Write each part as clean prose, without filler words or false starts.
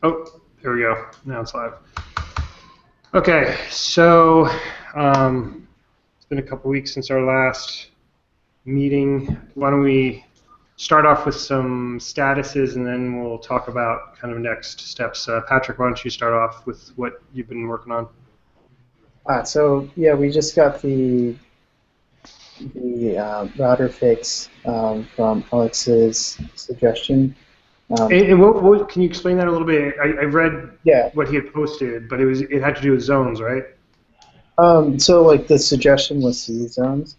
Oh, there we go. Now it's live. Okay, so it's been a couple weeks since our last meeting. Why don't we start off with some statuses and then we'll talk about kind of next steps. Patrick, why don't you start off with what you've been working on? So yeah, we just got the router fix from Alex's suggestion. Um, And what can you explain that a little bit? I read yeah. what he had posted, but it had to do with zones, right? So like the suggestion was C zones.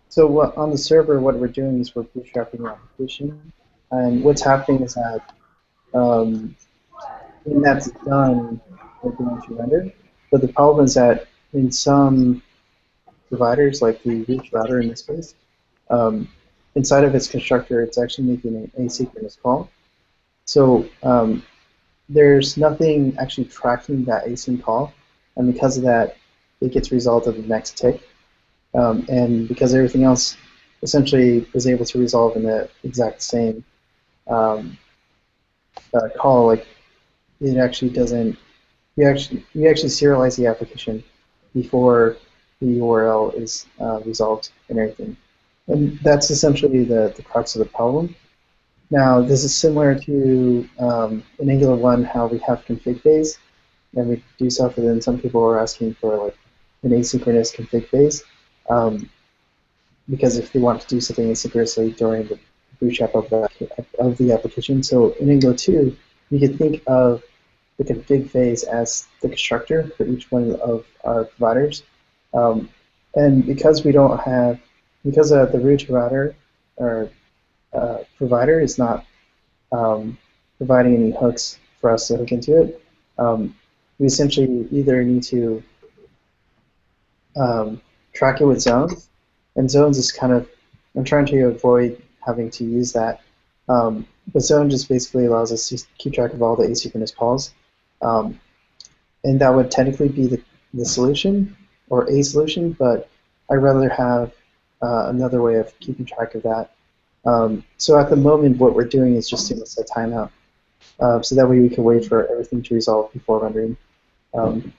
So on the server, what we're doing is we're bootstrapping the application, and what's happening is that um, when that's done, we're going to render. But the problem is that in some providers, like the root router in this case, um, inside of its constructor, it's actually making an asynchronous call. So there's nothing actually tracking that async call, and because of that, it gets resolved at the next tick. And because everything else essentially is able to resolve in the exact same um, call, like it actually doesn't. We actually serialize the application before the URL is resolved and everything, and that's essentially the crux of the problem. Now, this is similar to in Angular 1 how we have config phase, and we do stuff, and then some people are asking for like an asynchronous config phase, because if they want to do something asynchronously during the bootstrap of the application. So in Angular 2, you can think of the config phase as the constructor for each one of our providers. Um, and because we don't have, because the root router or provider is not providing any hooks for us to hook into it, we essentially either need to track it with zones, and zones is kind of, I'm trying to avoid having to use that. But zone just basically allows us to keep track of all the asynchronous calls, um, and that would technically be the solution or a solution, but I'd rather have another way of keeping track of that. So at the moment, what we're doing is just doing a set timeout, so that way we can wait for everything to resolve before rendering. Um,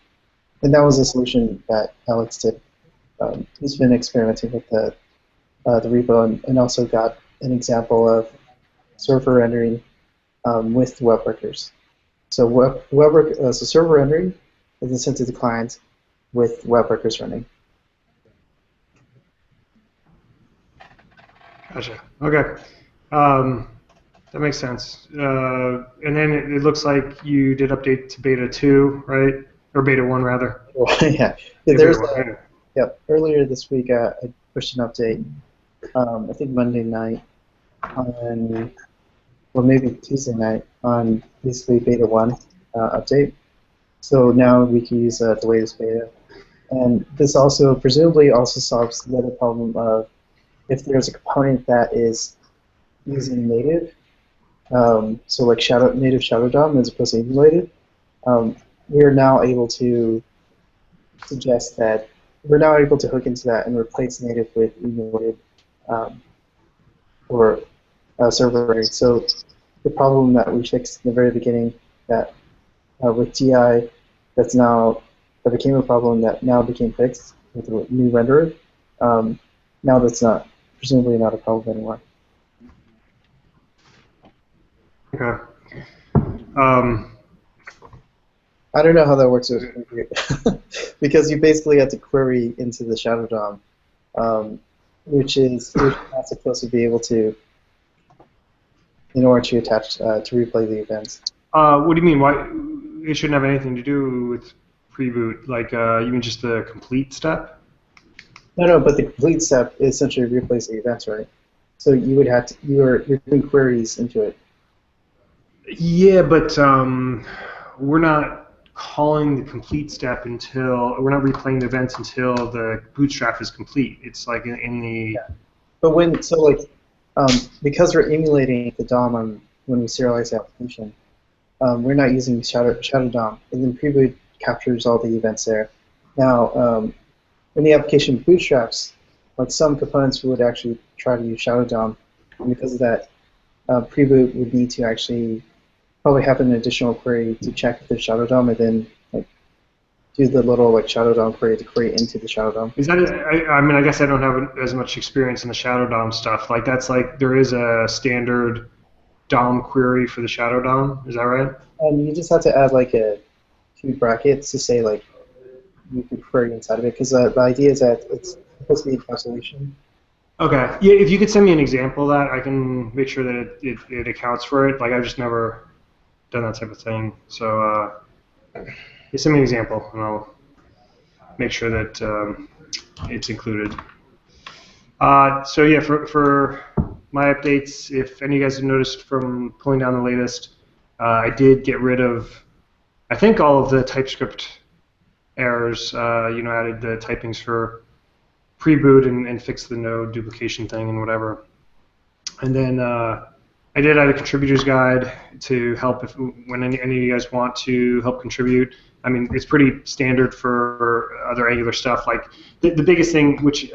and that was a solution that Alex did. He's been experimenting with the repo, and also got an example of server rendering with web workers. So so server rendering is sent to the client with web workers running. Gotcha. Okay. Um, that makes sense. And then it looks like you did update to beta 2, right? Or beta 1, rather. Yeah, Yeah, beta there's 1. a, yeah. Earlier this week, I pushed an update. I think Monday night on, or maybe Tuesday night on basically beta 1 update. So now we can use the latest beta. And this also presumably also solves the other problem of if there's a component that is using native, so like native Shadow DOM as opposed to emulated, we are now able to suggest that we're now able to hook into that and replace native with emulated um, or server rate. So the problem that we fixed in the very beginning that with GI that became a problem that now became fixed with the new renderer. Um, Now that's not, presumably not a problem anymore. Okay. Um, I don't know how that works with because you basically have to query into the Shadow DOM, which you're not supposed to be able to in order to attach to replay the events. what do you mean? Why it shouldn't have anything to do with pre-boot? Like, you mean just the complete step? No, but the complete step is essentially replace the events, right? So you would have to, you're doing queries into it. Yeah, but we're not calling the complete step until we're not replaying the events until the bootstrap is complete. It's like in the Yeah. But because we're emulating the DOM when we serialize the application, we're not using Shadow DOM, and then Preboot captures all the events there. Now, when the application bootstraps, like some components would actually try to use Shadow DOM, and because of that, Preboot would need to actually probably have an additional query to check if there's Shadow DOM, and then like do the little like Shadow DOM query to query into the Shadow DOM. Is that? I mean, I guess I don't have as much experience in the Shadow DOM stuff. Like that's like there is a standard DOM query for the Shadow DOM. Is that right? You just have to add like a 2 brackets to say like you could query inside of it, because the idea is that it's supposed to be encapsulation. Okay. Yeah. If you could send me an example of that, I can make sure that it accounts for it. Like I've just never done that type of thing. So you send me an example, and I'll make sure that it's included. So yeah, for my updates, if any of you guys have noticed from pulling down the latest, I did get rid of, I think, all of the TypeScript errors. Added the typings for pre-boot and fixed the node duplication thing and whatever. And then I did add a contributors guide to help when any of you guys want to help contribute. I mean, it's pretty standard for other Angular stuff. Like the biggest thing, which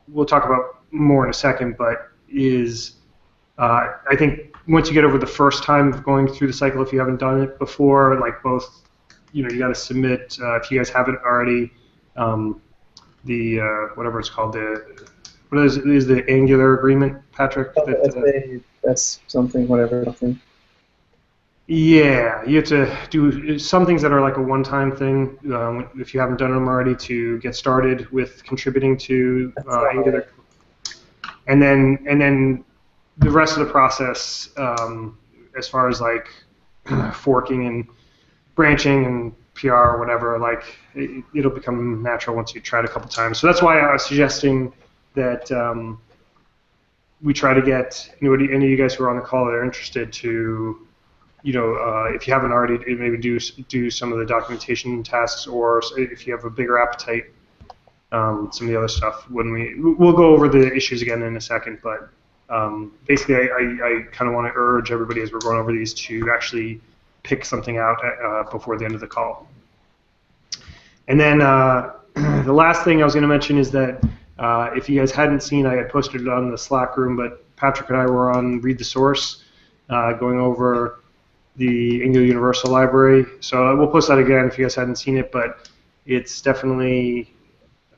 we'll talk about more in a second, but is I think once you get over the first time of going through the cycle, if you haven't done it before, like both, you got to submit, if you guys haven't already, the whatever it's called, what is the Angular agreement, Patrick? That's something, whatever, something. Yeah, you have to do some things that are like a one-time thing if you haven't done them already to get started with contributing to Angular, and then the rest of the process, as far as like forking and branching and PR or whatever, like it'll become natural once you try it a couple times. So that's why I was suggesting that we try to get any of you guys who are on the call that are interested to, if you haven't already, maybe do some of the documentation tasks, or if you have a bigger appetite, some of the other stuff. We'll go over the issues again in a second, but basically I kind of want to urge everybody as we're going over these to actually pick something out before the end of the call. And then the last thing I was going to mention is that if you guys hadn't seen, I had posted it on the Slack room, but Patrick and I were on Read the Source, going over the Angular Universal Library. So we'll post that again if you guys hadn't seen it, but it's definitely,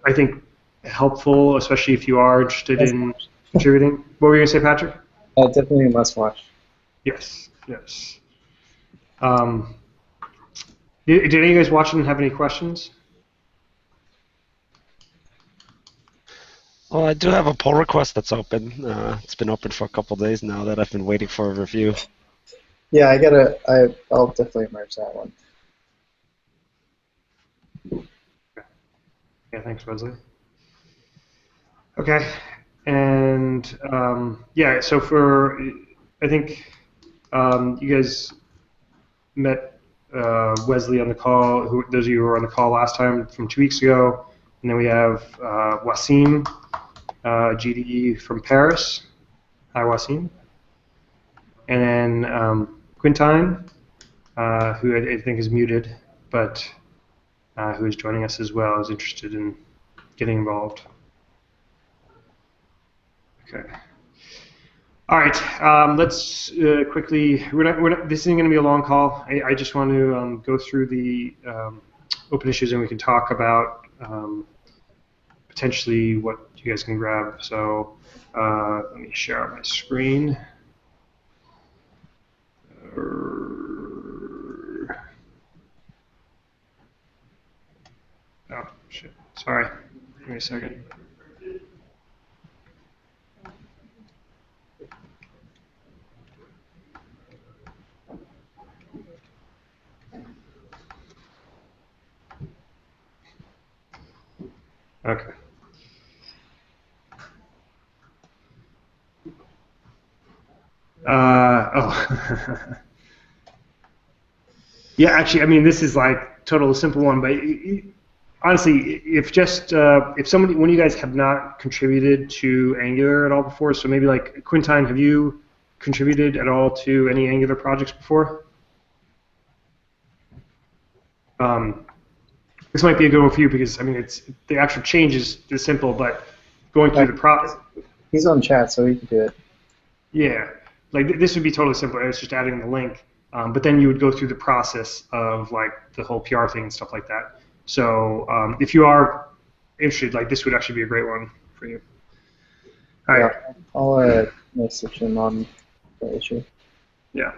I think, helpful, especially if you are interested in contributing. What were you going to say, Patrick? Definitely a must watch. Yes. Did any of you guys watch and have any questions? Well, I do have a pull request that's open. It's been open for a couple of days now that I've been waiting for a review. Yeah, I'll definitely merge that one. Yeah, thanks, Wesley. Okay, and so I think you guys met Wesley on the call. Those of you who were on the call last time from 2 weeks ago, and then we have Wasim, GDE from Paris. Hi, Wasim. And then Quintine, who I think is muted, but who is joining us as well, is interested in getting involved. Okay. All right. Let's quickly. This isn't going to be a long call. I just want to go through the open issues, and we can talk about potentially what you guys can grab. So let me share my screen. Oh, shit. Sorry. Give me a second. Okay. Yeah, actually, I mean, this is like total simple one, but honestly, if somebody, one of you guys have not contributed to Angular at all before, so maybe like Quintine, have you contributed at all to any Angular projects before? This might be a good one for you because I mean, the actual change is simple, but going through the process. He's on chat, so he can do it. Yeah. like this would be totally simple. It's just adding the link, but then you would go through the process of like the whole PR thing and stuff like that. So if you are interested, like this would actually be a great one for you. All right. Yeah, I'll message him on the issue. Yeah.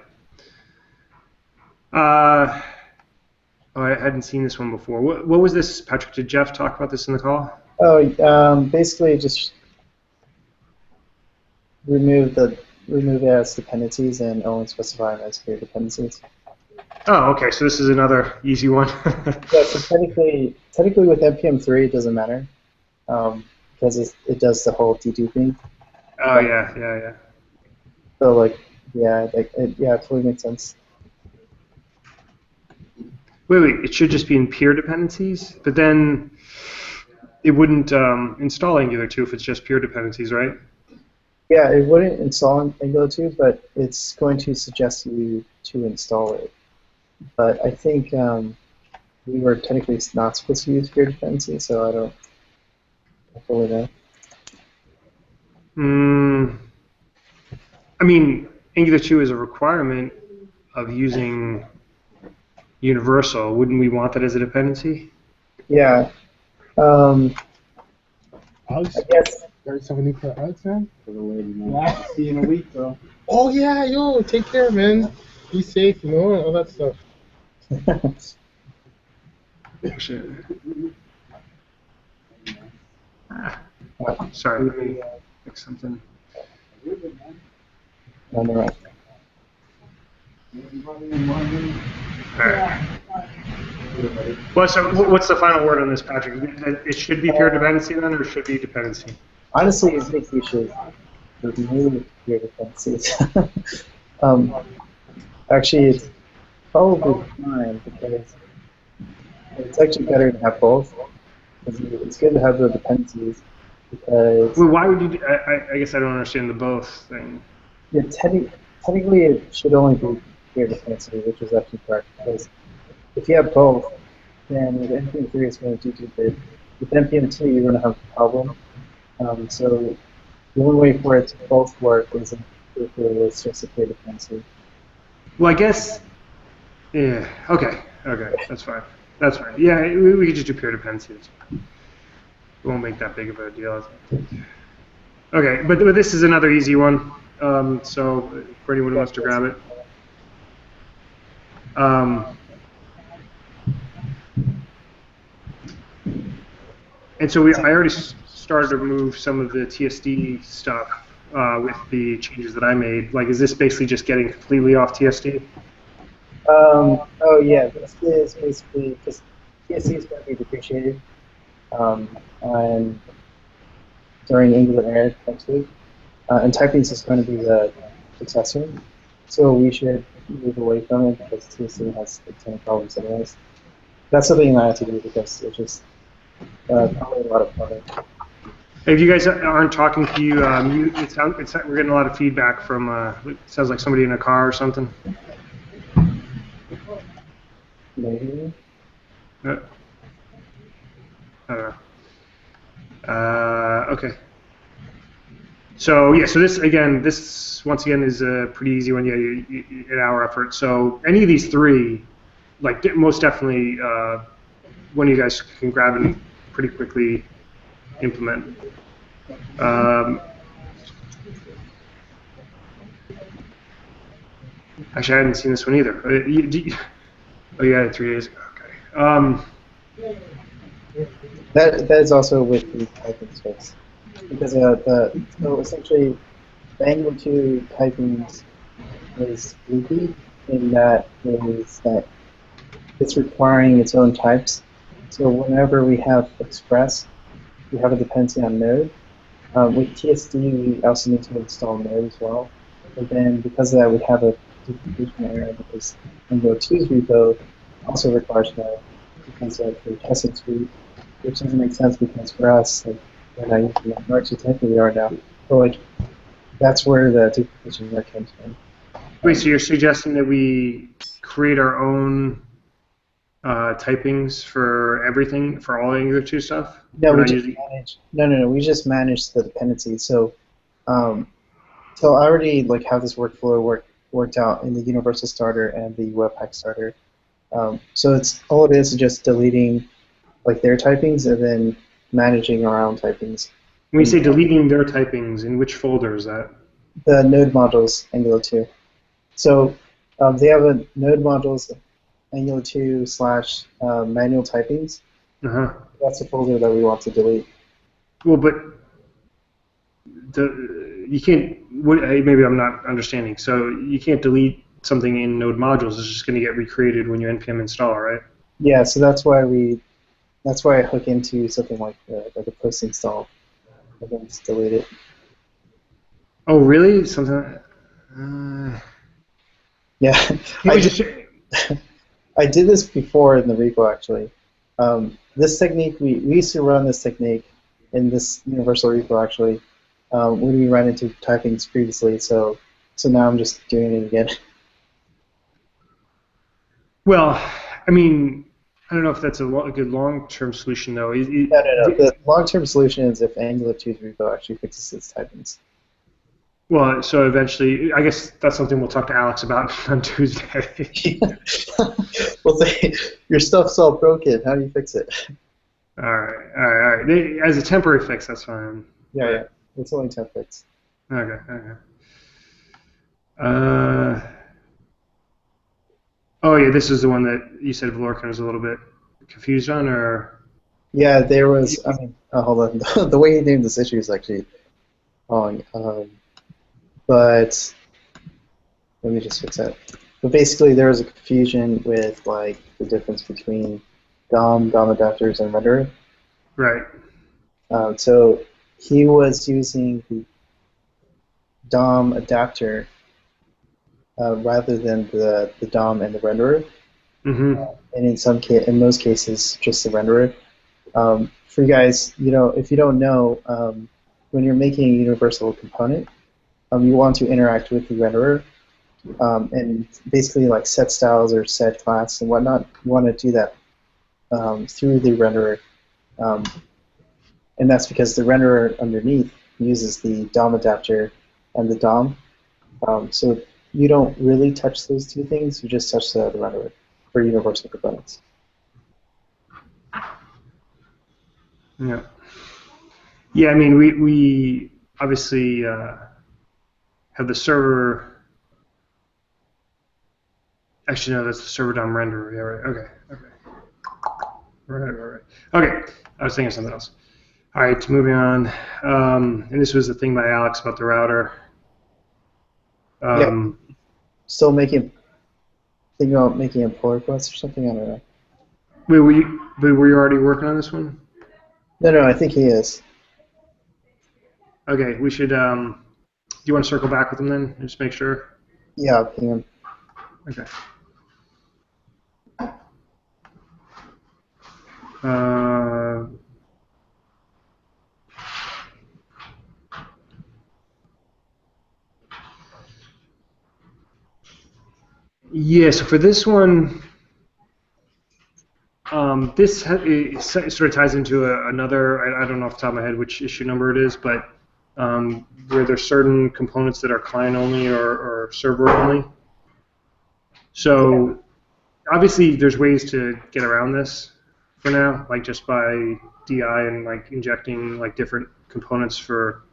Oh, I hadn't seen this one before. What was this, Patrick? Did Jeff talk about this in the call? Oh, basically just remove it as dependencies and only specify them as peer dependencies. Oh, okay. So this is another easy one. Yeah, so technically with npm3 it doesn't matter because it does the whole deduping. Oh yeah. So like yeah, it totally makes sense. Wait. It should just be in peer dependencies, but then it wouldn't install Angular 2 if it's just peer dependencies, right? Yeah, it wouldn't install Angular 2, but it's going to suggest you to install it. But I think we were technically not supposed to use peer dependency, so I don't fully know. I mean, Angular 2 is a requirement of using universal. Wouldn't we want that as a dependency? Yeah. Alex, I guess. you got yourself a new pair of Alex, man? Yeah, see you in a week, bro. Oh, yeah, yo, take care, man. Be safe, you know, and all that stuff. Shit. Sorry, let me fix something. On the right. Alright. Well, so what's the final word on this, Patrick? It should be peer dependency then, or it should be dependency? Honestly, I think we should remove peer dependencies. Actually, it's probably fine because it's actually better to have both. It's good to have the dependencies because Well, why would you? I guess I don't understand the both thing. yeah, technically it should only be peer dependency, which is actually correct because if you have both, then with npm3 it's going to dedupe it. With npm2 you're going to have a problem. So the only way for it to both work is if it's just a peer dependency. Well, I guess. Yeah. Okay. That's fine. Yeah, we could just do peer dependency. That's fine. It won't make that big of a deal. I think. Okay, but this is another easy one. So for anyone who wants to grab it. And so I already started to remove some of the TSD stuff with the changes that I made. Like, is this basically just getting completely off TSD? Oh yeah, this is basically just TSD is going to be depreciated and during Angular Air next week, and typings is going to be the successor. So we should move away from it because TSD has a ton of problems anyways. That's something I have to do because it's just probably a lot of fun. If you guys aren't talking, can you mute? We're getting a lot of feedback from. It sounds like somebody in a car or something. Maybe. I don't know. Okay. So yeah, so this once again is a pretty easy one. Yeah, an hour effort. So any of these three, like most definitely, one of you guys can grab and pretty quickly implement. Actually, I hadn't seen this one either. Oh, you had it 3 days ago. Okay. That is also with the typing space because so essentially the Angular 2 typings is loopy in that it's requiring its own types. So whenever we have Express, we have a dependency on Node. With TSD, we also need to install Node as well. But then because of that, we have a duplication error because Angular 2's repo also requires Node because of the testing suite, which doesn't make sense because for us, like, we're not using that much, technically we are now. But like, that's where the duplication error comes from. Wait, so you're suggesting that we create our own typings for everything, for all Angular 2 stuff? No, We're we not just using- manage. No. We just manage the dependencies. So So I already have this workflow worked out in the Universal Starter and the Webpack Starter. So it's all it is just deleting their typings and then managing our own typings. When you say deleting their typings, in which folder is that? The node modules Angular 2. So they have a node modules Angular 2 / manual typings. Uh-huh. That's the folder that we want to delete. Well, but you can't. Maybe I'm not understanding. So you can't delete something in node modules. It's just going to get recreated when you npm install, right? Yeah. So that's why I hook into something like a post install and then just delete it. Oh, really? Something. Yeah. I did this before in the repo actually. This technique we used to run this technique in this universal repo actually when we ran into typings previously. So now I'm just doing it again. Well, I mean, I don't know if that's a good long-term solution though. No. The long-term solution is if Angular 2's repo actually fixes its typings. Well, so eventually, I guess that's something we'll talk to Alex about on Tuesday. Well, your stuff's all broken. How do you fix it? All right. As a temporary fix, that's fine. Yeah. It's only temp fix. Okay. Oh yeah, this is the one that you said Valorcan was a little bit confused on, or? Yeah, there was. I mean, hold on. The way he named this issue is actually wrong. But let me just fix that. But basically, there was a confusion with the difference between DOM adapters, and renderer. Right. So he was using the DOM adapter rather than the DOM and the renderer. Mm-hmm. And in most cases, just the renderer. For you guys, if you don't know, when you're making a universal component, you want to interact with the renderer and basically set styles or set class and whatnot. You want to do that through the renderer, and that's because the renderer underneath uses the DOM adapter and the DOM. So you don't really touch those two things. You just touch the renderer for universal components. Yeah. Yeah. I mean, we obviously have the server. Actually, no, that's the server DOM renderer. Yeah, right. Okay. Right. Okay, I was thinking of something else. All right, moving on. And this was the thing by Alex about the router. Yeah. Still thinking about making a pull request or something? I don't know. Wait, were you already working on this one? No, I think he is. Okay, we should. Do you want to circle back with him then, and just make sure? Yeah, I'll ping him. Okay. Yeah, so for this one, this sort of ties into another, I don't know off the top of my head which issue number it is, but where there's certain components that are client only or server only. So obviously there's ways to get around this for now, just by DI and injecting different components for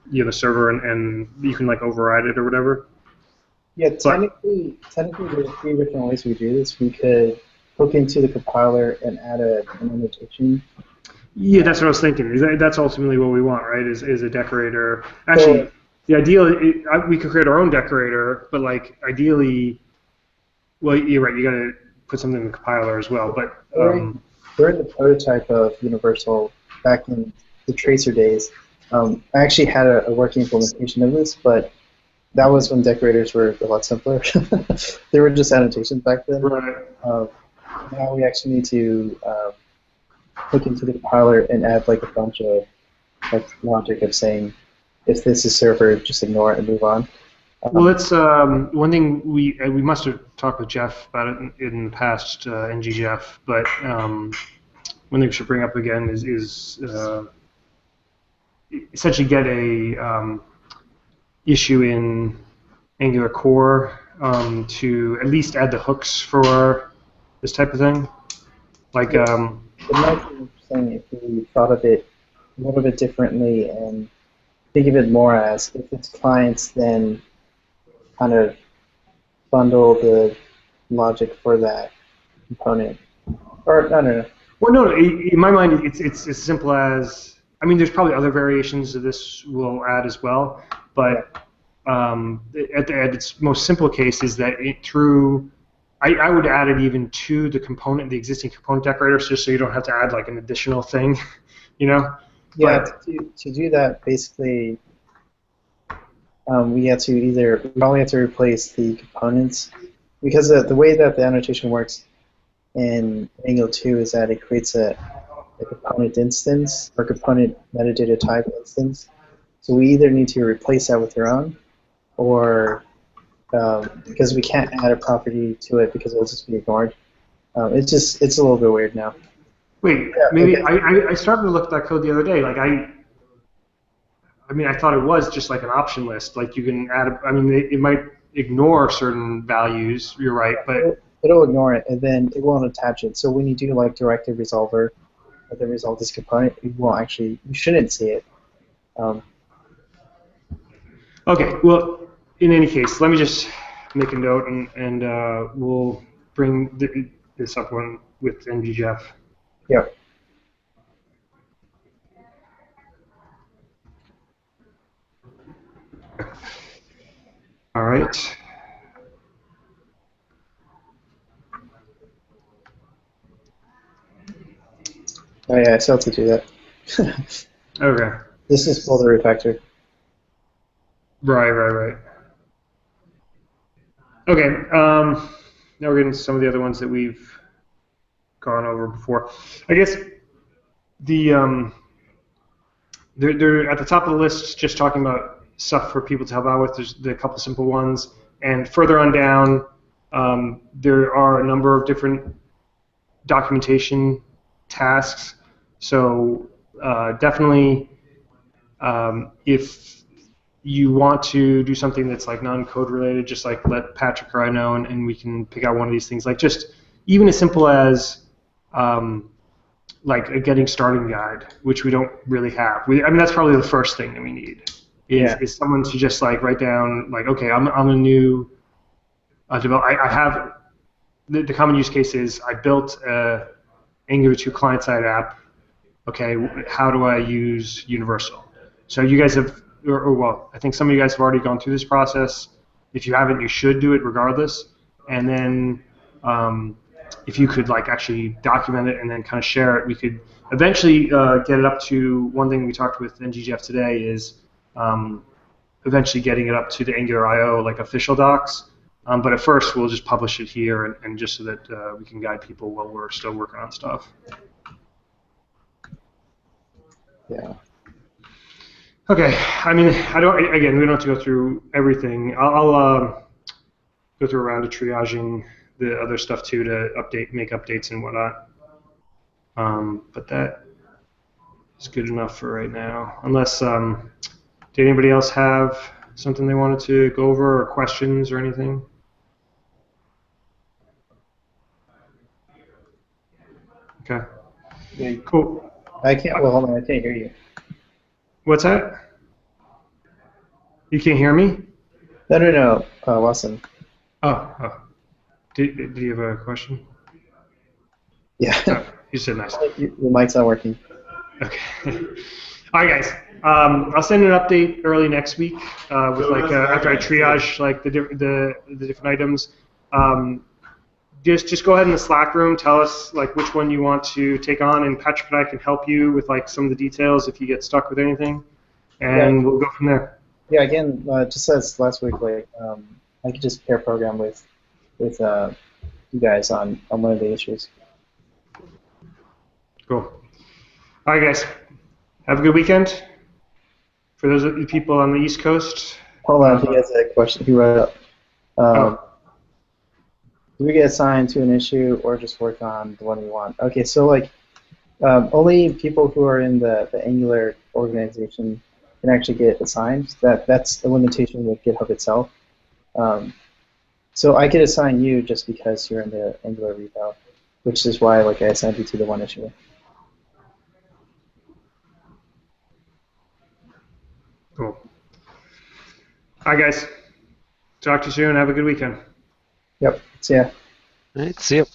the server and you can override it or whatever. Yeah, technically there's 3 different ways we do this. We could hook into the compiler and add an annotation. Yeah, that's what I was thinking. That's ultimately what we want, right? Is a decorator. Actually, the ideal we could create our own decorator, but ideally, well, you're right. You got to put something in the compiler as well. But we're in the prototype of Universal back in the Tracer days. I actually had a working implementation of this, but that was when decorators were a lot simpler. They were just annotations back then. Right. Now we actually need to hook into the compiler and add a bunch of logic of saying, if this is server, just ignore it and move on. Well, that's one thing we must have talked with Jeff about it in the past, NG Jeff, but one thing we should bring up again is essentially get a issue in Angular Core to at least add the hooks for this type of thing. Like, It might be interesting if we thought of it a little bit differently and think of it more as if it's clients, then kind of bundle the logic for that component. Or no. well, no, in my mind, it's as simple as, I mean, there's probably other variations of this we'll add as well, but at its most simple case is that I would add it even to the component, the existing component decorators, just so you don't have to add like an additional thing, you know? Yeah, to do that, basically, we probably have to replace the components, because the way that the annotation works in Angular 2 is that it creates a component instance or component metadata type instance. So we either need to replace that with our own, or because we can't add a property to it because it'll just be ignored. It's a little bit weird now. Wait, Yeah, maybe okay. I started to look at that code the other day. Like I mean, I thought it was just like an option list. Like you can add, I mean, it might ignore certain values. You're right, but It'll ignore it, and then it won't attach it. So when you do like directive resolver, the resolve this component, you shouldn't see it. okay. Well, in any case, let me just make a note, and we'll bring this up with NGJF. Yeah. All right. Oh yeah, I still have to do that. Okay. This is folder refactor. Right. Okay. Now we're getting to some of the other ones that we've gone over before. I guess they're at the top of the list, just talking about stuff for people to help out with. There's a couple simple ones, and further on down, there are a number of different documentation tasks. So definitely, if you want to do something that's like non-code related, just like let Patrick or I know, and we can pick out one of these things. Like just even as simple as like a getting started guide, which we don't really have. I mean, that's probably the first thing that we need is someone to just like write down like, okay, I'm a new developer. I have the common use case is I built a Angular 2 client-side app. Okay, how do I use Universal? So you guys have, or well, I think some of you guys have already gone through this process. If you haven't, you should do it regardless. And then if you could like actually document it and then kind of share it, we could eventually get it up to, one thing we talked with NGJF today is eventually getting it up to the Angular IO like official docs. But at first we'll just publish it here and just so that we can guide people while we're still working on stuff. Yeah. Okay, I mean, again, we don't have to go through everything. I'll go through a round of triaging the other stuff too to make updates and whatnot. But that is good enough for right now. Unless, did anybody else have something they wanted to go over or questions or anything? Okay. Yeah. Cool. Well, hold on, I can't hear you. What's that? You can't hear me? No. Watson. Oh. Did you have a question? Yeah. Oh, you said nice. Your mic's not working. Okay. All right, guys. I'll send an update early next week with like after I triage like the different items. Just go ahead in the Slack room. Tell us like which one you want to take on, and Patrick and I can help you with like some of the details if you get stuck with anything, and we'll go from there. Yeah. Again, just as last week, like I could just pair program with you guys on one of the issues. Cool. All right, guys. Have a good weekend. For those of you people on the East Coast. Hold on, he has a question. He wrote up. Do we get assigned to an issue or just work on the one we want? Okay, so like only people who are in the Angular organization can actually get assigned. That's a limitation with GitHub itself. So I could assign you just because you're in the Angular repo, which is why like I assigned you to the one issue. Cool. All right, guys. Talk to you soon. Have a good weekend. Yep. So yeah. All right, see you.